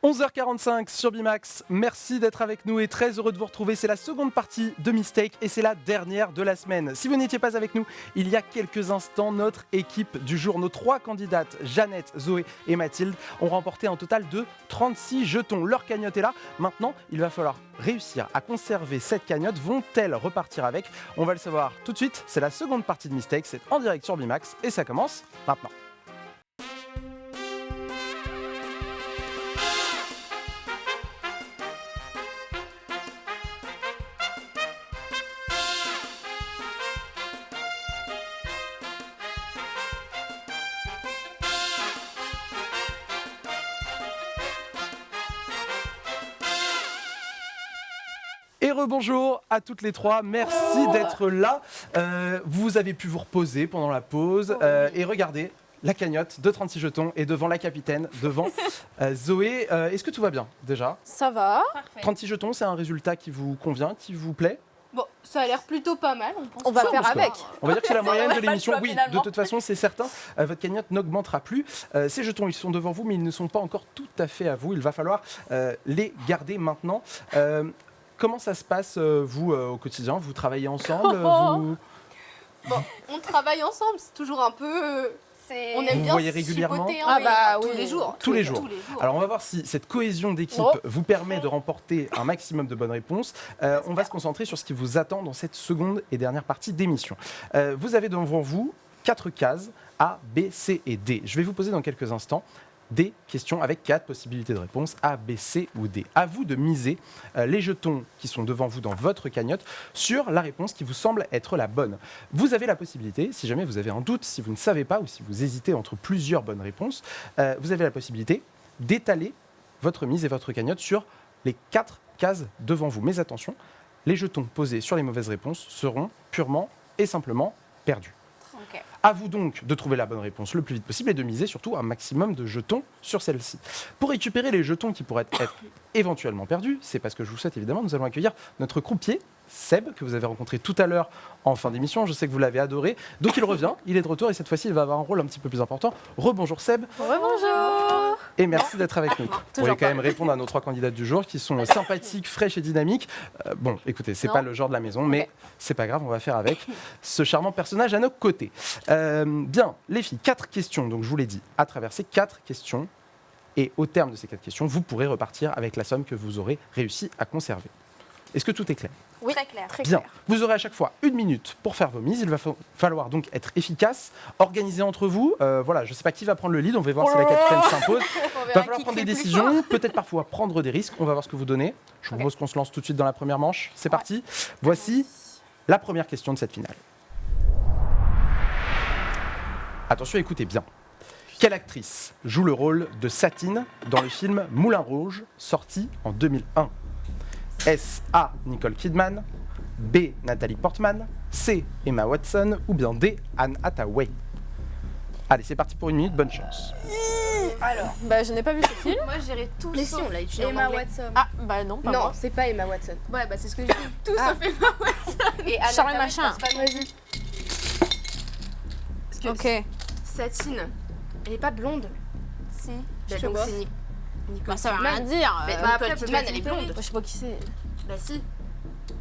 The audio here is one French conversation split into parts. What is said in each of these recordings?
11h45 sur Bimax, merci d'être avec nous et très heureux de vous retrouver. C'est la seconde partie de Mistake et c'est la dernière de la semaine. Si vous n'étiez pas avec nous, il y a quelques instants, notre équipe du jour, nos 3 candidates, Jeannette, Zoé et Mathilde, ont remporté un total de 36 jetons. Leur cagnotte est là. Maintenant, il va falloir réussir à conserver cette cagnotte. Vont-elles repartir avec ? On va le savoir tout de suite. C'est la seconde partie de Mistake, c'est en direct sur Bimax et ça commence maintenant. Et rebonjour à toutes les 3, merci d'être là. Vous avez pu vous reposer pendant la pause et regardez, la cagnotte de 36 jetons est devant la capitaine, devant Zoé. Est-ce que tout va bien déjà ? Ça va. Parfait. 36 jetons, c'est un résultat qui vous convient, qui vous plaît ? Bon, ça a l'air plutôt pas mal. On va faire avec. On va dire que c'est la moyenne de l'émission. choix, Oui, finalement. de toute façon, c'est certain. Votre cagnotte n'augmentera plus. Ces jetons, ils sont devant vous, mais ils ne sont pas encore tout à fait à vous. Il va falloir les garder maintenant. Comment ça se passe, vous, au quotidien ? Vous travaillez ensemble vous... Bon, on travaille ensemble, c'est toujours un peu... On aime Vous bien voyez se régulièrement ? chipoter, Ah bah tous oui. les jours. Tous les jours. Alors on va voir si cette cohésion d'équipe vous permet de remporter un maximum de bonnes réponses. On va se concentrer sur ce qui vous attend dans cette seconde et dernière partie d'émission. Vous avez devant vous 4 cases A, B, C et D. Je vais vous poser dans quelques instants des questions avec 4 possibilités de réponse A, B, C ou D. À vous de miser les jetons qui sont devant vous dans votre cagnotte sur la réponse qui vous semble être la bonne. Vous avez la possibilité, si jamais vous avez un doute, si vous ne savez pas ou si vous hésitez entre plusieurs bonnes réponses, vous avez la possibilité d'étaler votre mise et votre cagnotte sur les 4 cases devant vous. Mais attention, les jetons posés sur les mauvaises réponses seront purement et simplement perdus. Ok. À vous donc de trouver la bonne réponse le plus vite possible et de miser surtout un maximum de jetons sur celle-ci. Pour récupérer les jetons qui pourraient être éventuellement perdus, c'est parce que je vous souhaite évidemment, nous allons accueillir notre croupier, Seb, que vous avez rencontré tout à l'heure en fin d'émission. Je sais que vous l'avez adoré. Donc il revient, il est de retour et cette fois-ci il va avoir un rôle un petit peu plus important. Rebonjour Seb. Bonjour. Et merci d'être avec nous. Vous allez quand même répondre à nos 3 candidates du jour qui sont sympathiques, fraîches et dynamiques. Bon, écoutez, c'est Non. pas le genre de la maison, mais c'est pas grave, on va faire avec ce charmant personnage à nos côtés. Bien, les filles, 4 questions, donc je vous l'ai dit, à travers ces 4 questions. Et au terme de ces 4 questions, vous pourrez repartir avec la somme que vous aurez réussi à conserver. Est-ce que tout est clair ? Oui, Très clair. Très Bien, clair. vous aurez à chaque fois 1 minute pour faire vos mises. Il va falloir donc être efficace, organisé entre vous. Voilà, je ne sais pas qui va prendre le lead, on va voir si la capitaine s'impose. Il va falloir prendre des décisions, peut-être parfois prendre des risques. On va voir ce que vous donnez. Je vous propose qu'on se lance tout de suite dans la première manche. C'est parti. Voici la première question de cette finale. Attention, écoutez bien. Quelle actrice joue le rôle de Satine dans le film Moulin Rouge, sorti en 2001 ? Est-ce A. Nicole Kidman, B. Nathalie Portman, C. Emma Watson ou bien D. Anne Hathaway ? Allez, c'est parti pour 1 minute, bonne chance. Alors, Bah, je n'ai pas vu ce film. moi j'irai tout Mais si, sauf on l'a étudié en Emma anglais. Watson. Ah, bah non, pas Non, moi. c'est pas Emma Watson. Ouais, bah c'est ce que j'ai dit. Tout Ah. sauf Emma Watson. Et Anna Charles Hathaway, Machin. je pense pas non plus. Parce que Ok. Satine, elle est pas blonde. Si. Bah, Je sais donc pas. c'est Nicole Bah, ça veut Kidman. rien dire. Mais Bah, Nicole après, Kidman, peut-être elle est une blonde. je sais pas qui c'est. Bah si.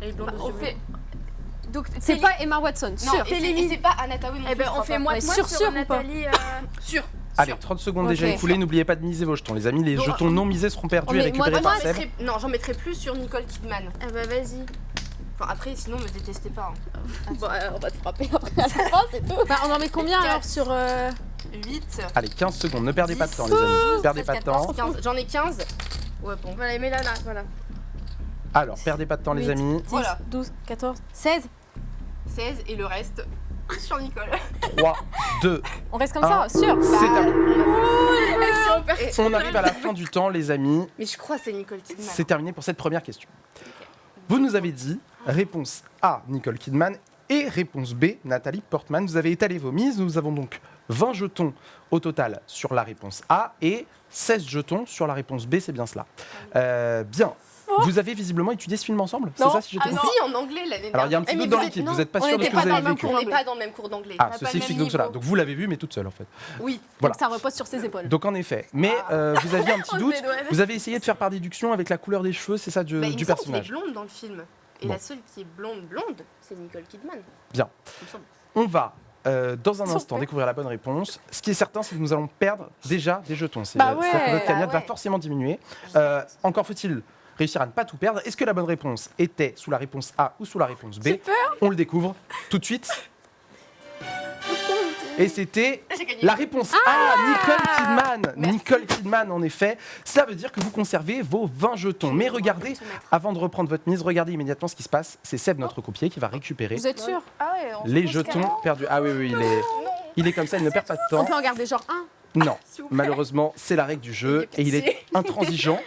Elle est blonde aux on yeux fait. bleus. Donc, C'est pas Emma Watson, Non, sûr. et c'est pas Anna Hathaway non Eh plus, ben, je on crois fait pas. moi Mais sur sûr ou pas Nathalie. Sûr. Allez, 30 secondes déjà Ok. écoulées, n'oubliez pas de miser vos jetons. Les amis, les Donc, jetons non misés seront perdus mais et récupérés moi, par Seb. J'en mettrai plus sur Nicole Kidman. Ah bah vas-y. Enfin, après, sinon, me détestez pas. hein. Bon, on va te frapper après à la fin, c'est tout. Bah, on en met combien alors sur 8, Allez, 15 secondes, ne perdez pas de temps les amis. Perdez pas de temps. 15. J'en ai 15. Ouais, bon. Voilà, mets là, voilà. Alors, perdez pas de temps les 8. amis. 10, Voilà. 12, 14, 16. 16 et le reste sur Nicole. 3, 2, On reste comme Ah. ça, sûr. c'est terminé. Et- On arrive à la fin du temps les amis. Mais je crois que c'est Nicole Kidman. C'est terminé pour cette première question. Vous nous avez dit réponse A, Nicole Kidman, et réponse B, Nathalie Portman. Vous avez étalé vos mises. Nous avons donc 20 jetons au total sur la réponse A et 16 jetons sur la réponse B, c'est bien cela. Bien. Vous avez visiblement étudié ce film ensemble? C'est Non. ça, si j'ai Ah tout si, compris? en anglais l'année dernière. Alors, il y a un petit mais doute dans vous l'équipe, êtes- vous n'êtes pas on sûr de ce était que pas vous dans avez le même vécu. cours. On n'est pas dans le même cours d'anglais. Ah, On n'a pas ceci le explique même donc cela. niveau. Donc vous l'avez vu, mais toute seule en fait. Oui. Voilà. Donc ça repose sur ses épaules. Donc en effet, mais vous aviez un petit On se doute. dédouane. Vous avez essayé de faire par déduction avec la couleur des cheveux, c'est ça, Bah, il me du semble personnage. qu'elle est blonde dans le film. Et Bon. la seule qui est blonde, c'est Nicole Kidman. Bien. Il me semble. On va dans un instant Super. découvrir la bonne réponse. Ce qui est certain, c'est que nous allons perdre déjà des jetons. Bah C'est-à-dire que ouais, votre cagnotte bah va ouais. forcément diminuer. Encore faut-il réussir à ne pas tout perdre. Est-ce que la bonne réponse était sous la réponse A ou sous la réponse B? On le découvre tout de suite. Et c'était J'ai gagné. la réponse A, Nicole Kidman. Nicole Kidman, en effet. Cela veut dire que vous conservez vos 20 jetons. Mais regardez, avant de reprendre votre mise, regardez immédiatement ce qui se passe. C'est Seb, notre croupier, qui va récupérer Vous êtes sûr? Ah ouais, on se les pose jetons carrément. perdus. Ah oui, oui, il est comme ça, il ne perd pas de On temps. peut en garder genre un. Non, S'il vous plaît. malheureusement, c'est la règle du jeu et il est intransigeant.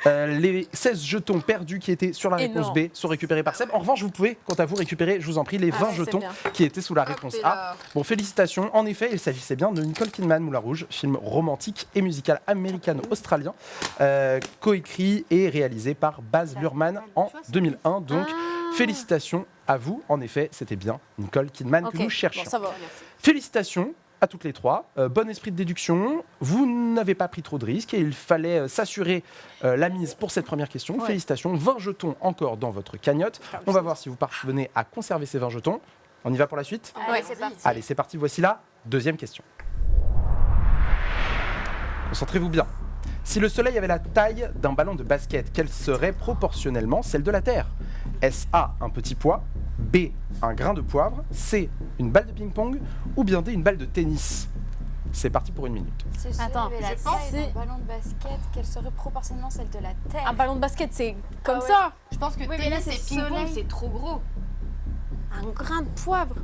Les 16 jetons perdus qui étaient sur la réponse Énorme. B sont récupérés par Seb. En revanche, vous pouvez, quant à vous, récupérer, je vous en prie, les 20 Ah, c'est jetons bien. qui étaient sous la Hop, réponse et A. là. Bon, félicitations. En effet, il s'agissait bien de Nicole Kidman, Moulin Rouge, film romantique et musical américano-australien, coécrit et réalisé par Baz Luhrmann en 2001. Donc, félicitations à vous. En effet, c'était bien Nicole Kidman que Ok, nous cherchions. bon, ça va. Félicitations à toutes les trois. Bon esprit de déduction. Vous n'avez pas pris trop de risques et il fallait s'assurer la mise pour cette première question. Ouais. Félicitations. 20 jetons encore dans votre cagnotte. On va voir si vous parvenez à conserver ces 20 jetons. On y va pour la suite? Ouais, Ouais. c'est parti. Allez, c'est parti. Voici la deuxième question. Concentrez-vous bien. Si le Soleil avait la taille d'un ballon de basket, quelle serait proportionnellement celle de la Terre? Est-ce A, un petit pois, B, un grain de poivre, C, une balle de ping-pong ou bien D, une balle de tennis? C'est parti pour 1 minute. Si je Attends, avait la je pense taille d'un c'est- ballon de basket, quelle serait proportionnellement celle de la Terre? Un ballon de basket, c'est comme Ah ouais. ça. Je pense que Oui, mais là, tennis c'est et ping-pong, soleil. c'est trop gros. Un grain de poivre.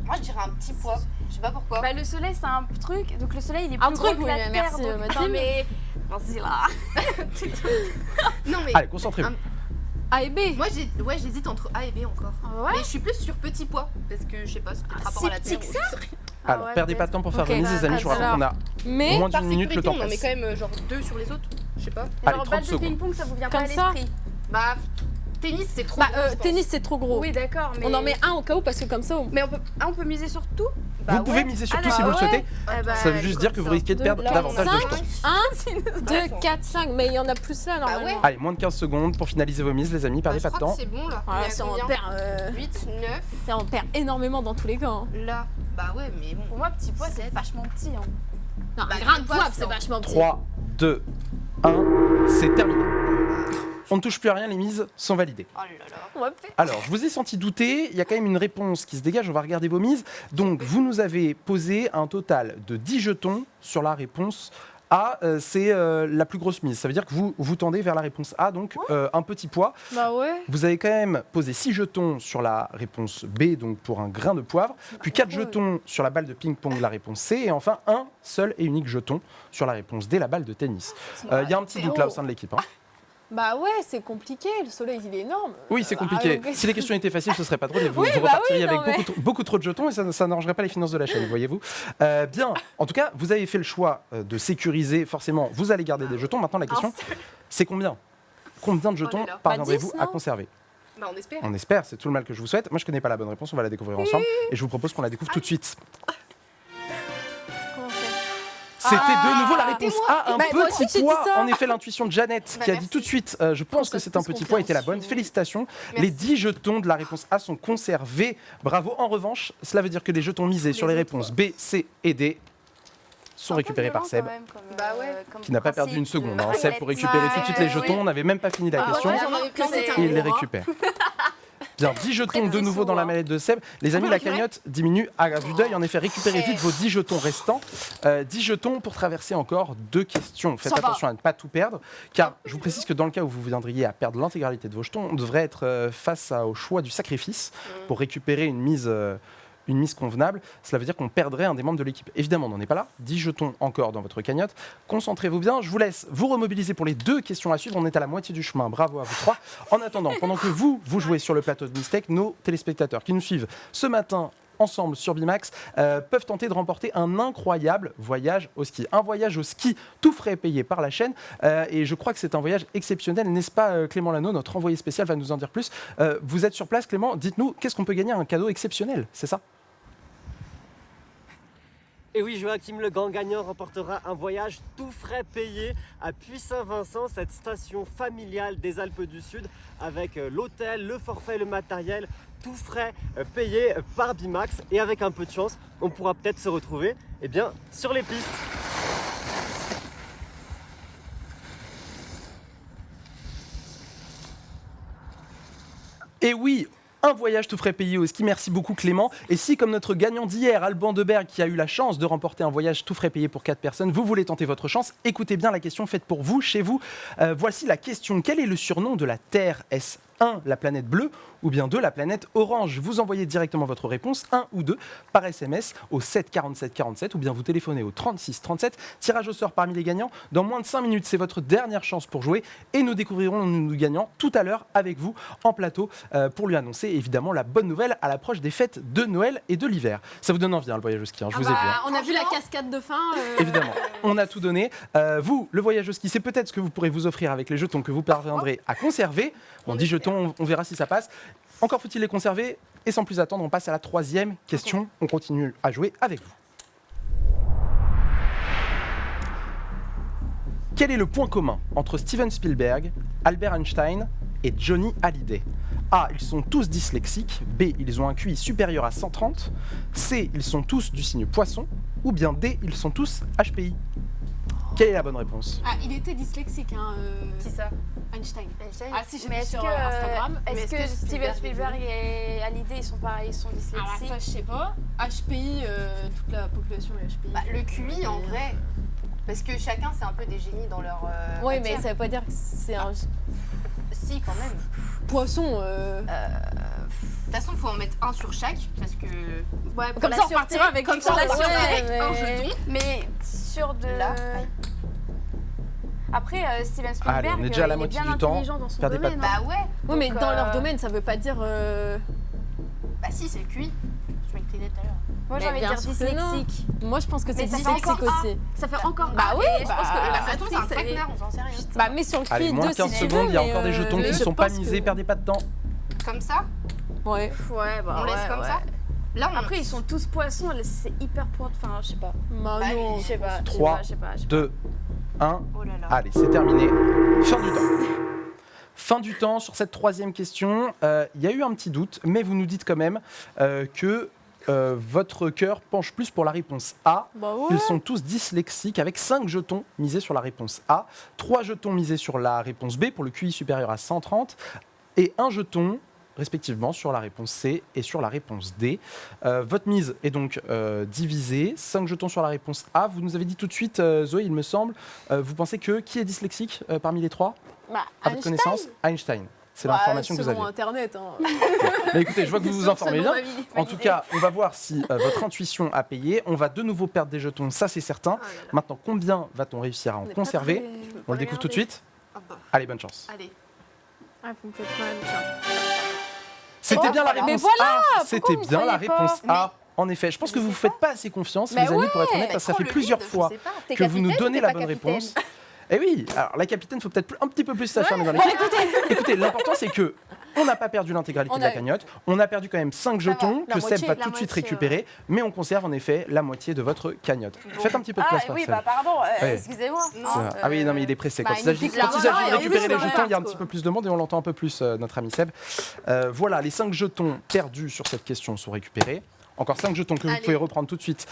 Moi, je dirais un petit pois. Je sais pas pourquoi. Bah, le soleil, c'est un truc. Donc, le soleil, il est Un plus truc, gros que oui, la Terre. merci, donc... Mathilde. Non, mais... Vas-y, là. Non, mais Allez, concentrez-vous. A et B. moi, j'hésite entre A et B encore. Ouais. Mais je suis plus sur petit pois. Parce que je sais pas, c'est peut-être rapport à la si terre. petit ou que je sais rien. Alors, perdez pas de temps pour faire Ok. remise, les amis. Je vous rappelle Alors, qu'on a Mais moins Par d'une minute, le sécurité, temps on en met passe. quand même genre 2 sur les autres. Je sais pas. Allez, Alors, 30 balle de secondes. ping-pong, ça vous vient pas Comme à ça l'esprit? Bah, tennis, c'est trop bah, gros, je pense. tennis, c'est trop gros. Oui, d'accord, mais... On en met un au cas où parce que comme ça, Mais on peut miser sur tout? Bah Vous pouvez ouais. miser sur Ah, tout si vous le d'accord, souhaitez. Eh bah, Ça veut juste dire que vous risquez de Deux, perdre là, davantage de cinq. jetons. 1, 2, 4, 5. Mais il y en a plus là normalement. ouais. Allez, moins de 15 secondes pour finaliser vos mises, les amis. Bah, Perdez je pas de crois temps. que c'est bon là. Voilà, Il y a si on combien perd, 8, 9, si on perd énormément dans tous les cas. hein. là. Bah ouais, mais bon. Pour moi, petit pois, c'est Sept. vachement petit. Hein. Non, Bah, un grain de poivre, poivre, c'est c'est en vachement petit. 3, 2, 1, c'est terminé. On ne touche plus à rien, les mises sont validées. Oh là là. On va faire. Alors, je vous ai senti douter, il y a quand même une réponse qui se dégage, on va regarder vos mises. Donc, vous nous avez posé un total de 10 jetons sur la réponse A, c'est la plus grosse mise. Ça veut dire que vous tendez vers la réponse A, donc un petit pois. Bah ouais. Vous avez quand même posé 6 jetons sur la réponse B, donc pour un grain de poivre, puis 4 drôle. jetons sur la balle de ping-pong, la réponse C, et enfin un seul et unique jeton sur la réponse D, la balle de tennis. Il y a un petit doute là au sein de l'équipe. Hein. Bah ouais, c'est compliqué. Le soleil, il est énorme. Oui, c'est compliqué. Ah, ok. Si les questions étaient faciles, ce serait pas drôle. Et vous, Oui, vous bah repartiriez oui, non, avec mais- beaucoup trop de jetons et ça n'arrangerait pas les finances de la chaîne, voyez-vous. Bien. En tout cas, vous avez fait le choix de sécuriser. Forcément, vous allez garder des jetons. Maintenant, la question, c'est combien? Combien de jetons Oh là là. parviendrez-vous 10, à non conserver? Bah on espère. On espère, c'est tout le mal que je vous souhaite. Moi, je connais pas la bonne réponse, on va la découvrir ensemble. Et je vous propose qu'on la découvre tout de suite. Comment on fait? C'était de nouveau la réponse A, un Bah, moi aussi, petit j'ai dit pois. ça. En effet, l'intuition de Jeannette Bah, qui a dit merci. tout de suite, je pense que c'est un plus petit pois, était la confiance. bonne. Félicitations. Merci. Les 10 jetons de la réponse A sont conservés. Bravo. En revanche, cela veut dire que les jetons misés sur les réponses B, C et D sont récupérés par Seb, Bah ouais. qui n'a pas perdu une seconde. Hein. Seb, pour récupérer tout de suite les Ouais. jetons, on n'avait même pas fini la Ah, question. ouais, J'en avais que c'était plein, un Et il les gros, hein. récupère. Bien, 10 jetons de nouveau dans la mallette de Seb. Les amis, peut la récupérer cagnotte diminue à vue d'œil. En effet, récupérez vite vos 10 jetons restants. 10 jetons pour traverser encore 2 questions. Faites Ça va. attention à ne pas tout perdre, car je vous précise que dans le cas où vous viendriez à perdre l'intégralité de vos jetons, on devrait être face au choix du sacrifice pour récupérer une mise convenable. Cela veut dire qu'on perdrait un des membres de l'équipe. Évidemment, on n'en est pas là. 10 jetons encore dans votre cagnotte. Concentrez-vous bien. Je vous laisse vous remobiliser pour les 2 questions à suivre. On est à la moitié du chemin. Bravo à vous 3. En attendant, pendant que vous jouez sur le plateau de Mistake, nos téléspectateurs qui nous suivent ce matin ensemble sur Bimax peuvent tenter de remporter un incroyable voyage au ski. Un voyage au ski tout frais payé par la chaîne. Et je crois que c'est un voyage exceptionnel, n'est-ce pas Clément Lano, notre envoyé spécial, va nous en dire plus. Vous êtes sur place, Clément, dites-nous, qu'est-ce qu'on peut gagner? Un cadeau exceptionnel, c'est ça? Et oui, Joachim, le grand gagnant remportera un voyage tout frais payé à Puy-Saint-Vincent, cette station familiale des Alpes du Sud, avec l'hôtel, le forfait, le matériel, tout frais payé par Bimax. Et avec un peu de chance, on pourra peut-être se retrouver sur les pistes. Et oui, un voyage tout frais payé au ski. Merci beaucoup Clément. Et si, comme notre gagnant d'hier, Alban Deberg, qui a eu la chance de remporter un voyage tout frais payé pour 4 personnes, vous voulez tenter votre chance, écoutez bien la question faite pour vous, chez vous. Voici la question. Quel est le surnom de la Terre? Est-ce 1, la planète bleue, ou bien 2, la planète orange? Vous envoyez directement votre réponse, 1 ou 2, par SMS au 7 47 47, ou bien vous téléphonez au 36 37. Tirage au sort parmi les gagnants. Dans moins de 5 minutes, c'est votre dernière chance pour jouer. Et nous découvrirons nos gagnants tout à l'heure avec vous en plateau pour lui annoncer évidemment la bonne nouvelle à l'approche des fêtes de Noël et de l'hiver. Ça vous donne envie, le voyage au ski, je vous ai vu. On a vu la cascade de fin. Évidemment, on a tout donné. Vous, le voyage au ski, c'est peut-être ce que vous pourrez vous offrir avec les jetons que vous parviendrez à conserver. On dit jetons, on verra si ça passe. Encore faut-il les conserver. Et sans plus attendre, on passe à la 3e question. On continue à jouer avec vous. Quel est le point commun entre Steven Spielberg, Albert Einstein et Johnny Hallyday? A, ils sont tous dyslexiques. B, ils ont un QI supérieur à 130. C, ils sont tous du signe poisson. Ou bien D, ils sont tous HPI. Quelle est la bonne réponse? Ah, il était dyslexique, hein. Qui ça? Einstein. Ah si, j'ai Mais vu est-ce sur que, Instagram. est-ce que Steven Spielberg et Hallyday, ils sont pareils, ils sont dyslexiques? Alors ça, je sais pas. HPI, toute la population est HPI. Bah, le QI en vrai, parce que chacun c'est un peu des génies dans leur. Oui, mais matière. ça veut pas dire que c'est un Si, quand même. poisson. De toute façon, il faut en mettre un sur chaque parce que. Ouais, pour Comme la ça, on sûreté, repartira avec comme quelque ça, on chose. repartira Ouais, avec un jeton. Mais sûr de. Là. Après, Steven Spielberg, Allez, on est déjà à la il est moitié bien du temps. intelligent dans son Perdez pas de domaine. Bah ouais. Oui, mais Donc, dans leur domaine, ça veut pas dire. Bah si, c'est le QI. Je m'écrivais tout à l'heure. Moi, j'ai Mais envie de bien dire sûr que non. dyslexique. Moi, je pense que c'est Mais ça fait dyslexique encore aussi. Ça fait encore. Bah oui, et je pense que bah, la Ça se trouve, c'est un matrice, elle est- traquenard, on s'en sait rien. Bah, mets sur le Allez, QI moins 2 de 15 si tu secondes, veux, il y a mais, encore des jetons qui mais ne je sont pas pense que- misés, perdez pas de temps. Comme ça, Ouais. Ouais, bah on laisse ouais, comme ouais. ça. Là, on Après, ils sont tous poissons, c'est hyper pointe. Enfin, je sais pas. Bah Bah, non. Je sais pas. 3, je sais pas. 2, 1. Oh là là. Allez, c'est terminé. Fin du temps. Fin du temps sur cette 3e question. Il y a eu un petit doute, mais vous nous dites quand même que votre cœur penche plus pour la réponse A. Bah ouais. Ils sont tous dyslexiques avec 5 jetons misés sur la réponse A, 3 jetons misés sur la réponse B pour le QI supérieur à 130 et 1 jeton respectivement sur la réponse C et sur la réponse D. Votre mise est donc divisée, 5 jetons sur la réponse A. Vous nous avez dit tout de suite, Zoé, il me semble, vous pensez que qui est dyslexique parmi les 3 Bah, à votre connaissance? Einstein. C'est Bah, l'information que vous selon aviez. Internet. Hein. Mais écoutez, je vois que vous vous informez bien. En tout validé. cas, on va voir si votre intuition a payé. On va de nouveau perdre des jetons, ça c'est certain. Oh là là. Maintenant, combien va-t-on réussir à en On est pas conserver? très- On le découvre tout de suite. Ah bah, Allez, bonne chance. allez. Ah, vous me faites mal, tiens. C'était Oh, bien la voilà. réponse Mais voilà, A. pourquoi C'était vous me bien la croyez pas réponse A. En effet, je pense que vous ne vous faites pas assez confiance, Mais les amis, pour être honnête, Mais parce que ça prends fait le plusieurs lead, je fois sais pas. T'es que vous nous capitaine ou donnez t'es la pas bonne capitaine? réponse. Et oui, alors la capitaine, il faut peut-être un petit peu plus s'affirmer dans l'équipe. Écoutez, l'important c'est que on n'a pas perdu l'intégralité On de la a- cagnotte. On a perdu quand même 5 Ça va, jetons la que Seb moitié, va la tout de suite moitié, récupérer, mais on conserve en effet la moitié de votre cagnotte. Faites un petit peu de place, Ah oui, Marcel. bah pardon, Ouais. excusez-moi. Non. C'est vrai. Ah oui, non, mais il est pressé. Quand bah, il s'agit il quand il s'agit de dit récupérer la les jetons, il y a un quoi. petit peu plus de monde et on l'entend un peu plus, notre ami Seb. Voilà, les 5 jetons perdus sur cette question sont récupérés. Encore 5 jetons que vous Allez. pouvez reprendre tout de suite.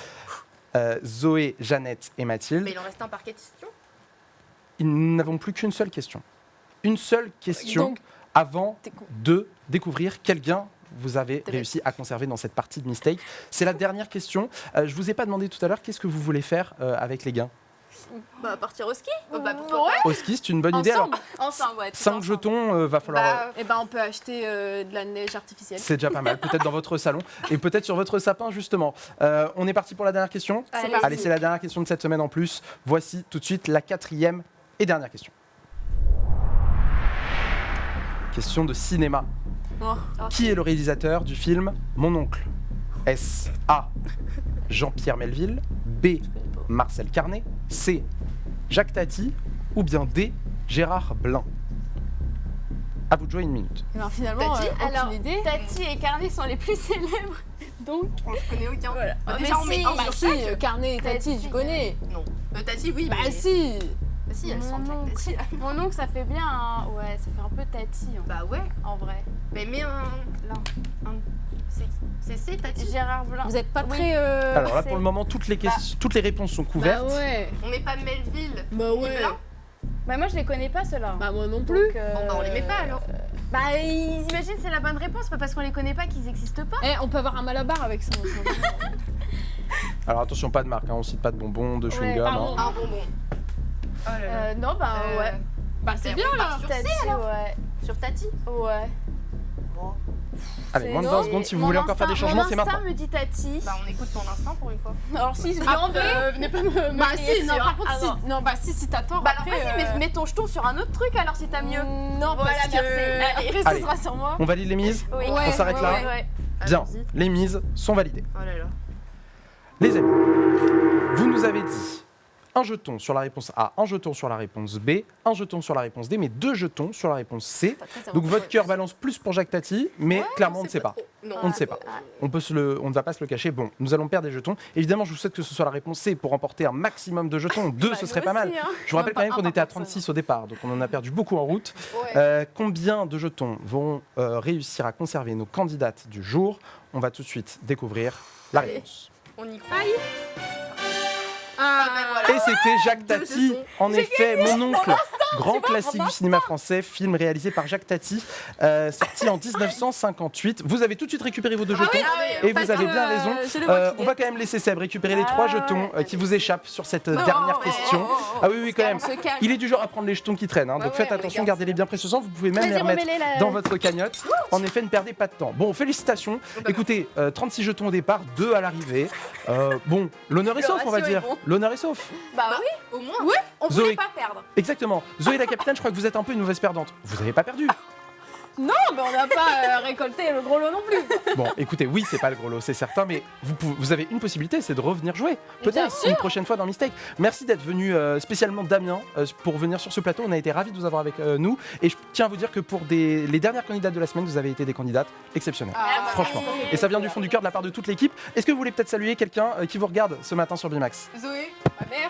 Zoé, Jeannette et Mathilde. Mais il en reste un par question. Nous n'avons plus qu'une seule question. Une seule question Donc, avant t'es con. de découvrir quel gain vous avez T'es réussi à conserver dans cette partie de Mistake. C'est la dernière question. Je vous ai pas demandé tout à l'heure qu'est-ce que vous voulez faire avec les gains. Bah, partir au ski. Bah, pourquoi Au ski, c'est une bonne idée. Alors, Ensemble. Ensemble, ouais. tous 5 ensemble. jetons, va falloir... Bah, Et ben, on peut acheter de la neige artificielle. c'est déjà pas mal, peut-être dans votre salon et peut-être sur votre sapin justement. On est parti pour la dernière question. Allez. Allez, c'est la dernière question de cette semaine en plus. Voici tout de suite la 4e et dernière question. Question de cinéma. Oh. Qui est le réalisateur du film Mon oncle? Est-ce A. Jean-Pierre Melville, B. Marcel Carnet, C. Jacques Tati ou bien D. Gérard Blin? À vous de jouer 1 minute. Et ben finalement, Tati, aucune Alors, idée. Tati et Carnet sont les plus célèbres. Donc, Je connais aucun. Voilà. Bah, Mais déjà, on met si, un Bah sur si, chaque. Carnet et Tati, Tati, tu connais. Non. Tati, oui. Bah mais- si. Bah si, elle sent Mon Jack oncle. Tati. mon oncle, ça fait bien un... Ouais, ça fait un peu Tati, Bah ouais. en vrai. Mais mets un. Là. C'est Tati. Gérard Blin. Vous êtes pas Oui. très... Alors là, c'est- pour le moment, toutes les réponses sont couvertes. Bah ouais. On met pas Melville. Bah ni ouais. Blin. Bah moi, je les connais pas, ceux-là. Bah moi non plus. Donc, Bon, bah on les met pas alors. Bah, ils imaginent c'est la bonne réponse, pas parce qu'on les connaît pas qu'ils existent pas. Eh, on peut avoir un malabar avec ça. Alors attention, pas de marque, hein, on cite pas de bonbons, de chewing-gum. pardon. hein. Un bonbon. Oh là là. Non, bah ouais. Bah c'est Ben, bien on là. part sur Tati, C, alors. ouais. Sur Tati. Ouais. Bon. Allez, C'est- moins de non, 20 secondes si vous mon voulez encore faire des instinct- changements, c'est Mon maintenant. instinct me dit Tati. Bah on écoute ton instinct pour une fois. Alors si je Ah, en vrai, venez pas me Bah crier si, non, dessus, par hein. contre, Ah, si. Non, bah si t'as tort. Bah alors après, vas-y, mets ton jeton sur un autre truc alors si t'as mieux. Non, Voilà, parce merci. que Allez. après Allez. ce sera sur moi. On valide les mises? Oui. On s'arrête là. Ouais. Bien, Allons-y. les mises sont validées. Oh là là. Les amis, vous nous avez dit un jeton sur la réponse A, un jeton sur la réponse B, un jeton sur la réponse D, mais 2 jetons sur la réponse C. Donc votre cœur balance plus pour Jacques Tati, mais clairement on ne sait pas. Non. On ne sait pas. On ne va pas se le cacher. Bon, nous allons perdre des jetons. Évidemment, je vous souhaite que ce soit la réponse C pour remporter un maximum de jetons. 2, ce serait pas mal. Je vous rappelle quand même qu'on était à 36 au départ, donc on en a perdu beaucoup en route. Ouais. Combien de jetons vont réussir à conserver nos candidates du jour? On va tout de suite découvrir la Allez. réponse. On y croit. Ah, ben voilà. Et c'était Jacques Deux Tati, jetons. en effet, mon oncle, grand classique du cinéma français, film réalisé par Jacques Tati, sorti en 1958. Vous avez tout de suite récupéré vos 2 jetons, et vous avez bien raison. On va quand même laisser Seb récupérer les 3 jetons qui vous échappent sur cette dernière question. Ah oui, quand même. Il est du genre à prendre les jetons qui traînent, hein, donc faites attention, gardez-les bien précieusement. Vous pouvez même les remettre dans votre cagnotte. En effet, ne perdez pas de temps. Bon, félicitations. Écoutez, 36 jetons au départ, 2 à l'arrivée. Bon, l'honneur est Le sauf, on va ratio dire. est bon. L'honneur est sauf. Bah oui, Au moins. on Zoé. voulait pas perdre. Exactement. Zoé la capitaine, je crois que vous êtes un peu une mauvaise perdante. Vous n'avez pas perdu. non, mais on n'a pas récolté le gros lot non plus. Bon, écoutez, oui, c'est pas le gros lot, c'est certain, mais vous avez une possibilité, c'est de revenir jouer. Bien Peut-être sûr. une prochaine fois dans Mistake. Merci d'être venu spécialement Damien pour venir sur ce plateau. On a été ravis de vous avoir avec nous. Et je tiens à vous dire que pour les dernières candidates de la semaine, vous avez été des candidates exceptionnelles. Ah, Franchement. Et ça vient du fond du cœur de la part de toute l'équipe. Est-ce que vous voulez peut-être saluer quelqu'un qui vous regarde ce matin sur Bimax? Zoé. Ma mère.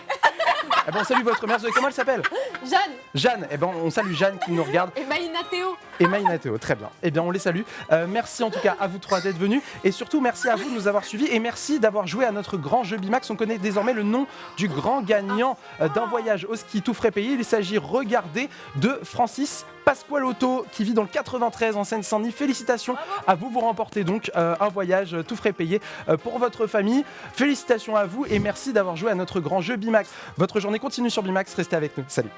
Eh ben, on salue votre mère. Zoé, comment elle s'appelle? Jeanne Jeanne. Eh ben, on salue Jeanne qui nous regarde. et Maïna Théo. Et Maïna Théo, très bien. Eh bien, on les salue. Merci en tout cas à vous 3 d'être venus. Et surtout, merci à vous de nous avoir suivis. Et merci d'avoir joué à notre grand jeu Bimax. On connaît désormais le nom du grand gagnant d'un voyage au ski tout frais payé. Il s'agit, regardez, de Francis Pasqualotto qui vit dans le 93 en Seine-Saint-Denis. Félicitations à vous. Vous remportez donc un voyage tout frais payé pour votre famille. Félicitations à vous et merci d'avoir joué à notre grand jeu Bimax. Votre journée continue sur Bimax. Restez avec nous. Salut.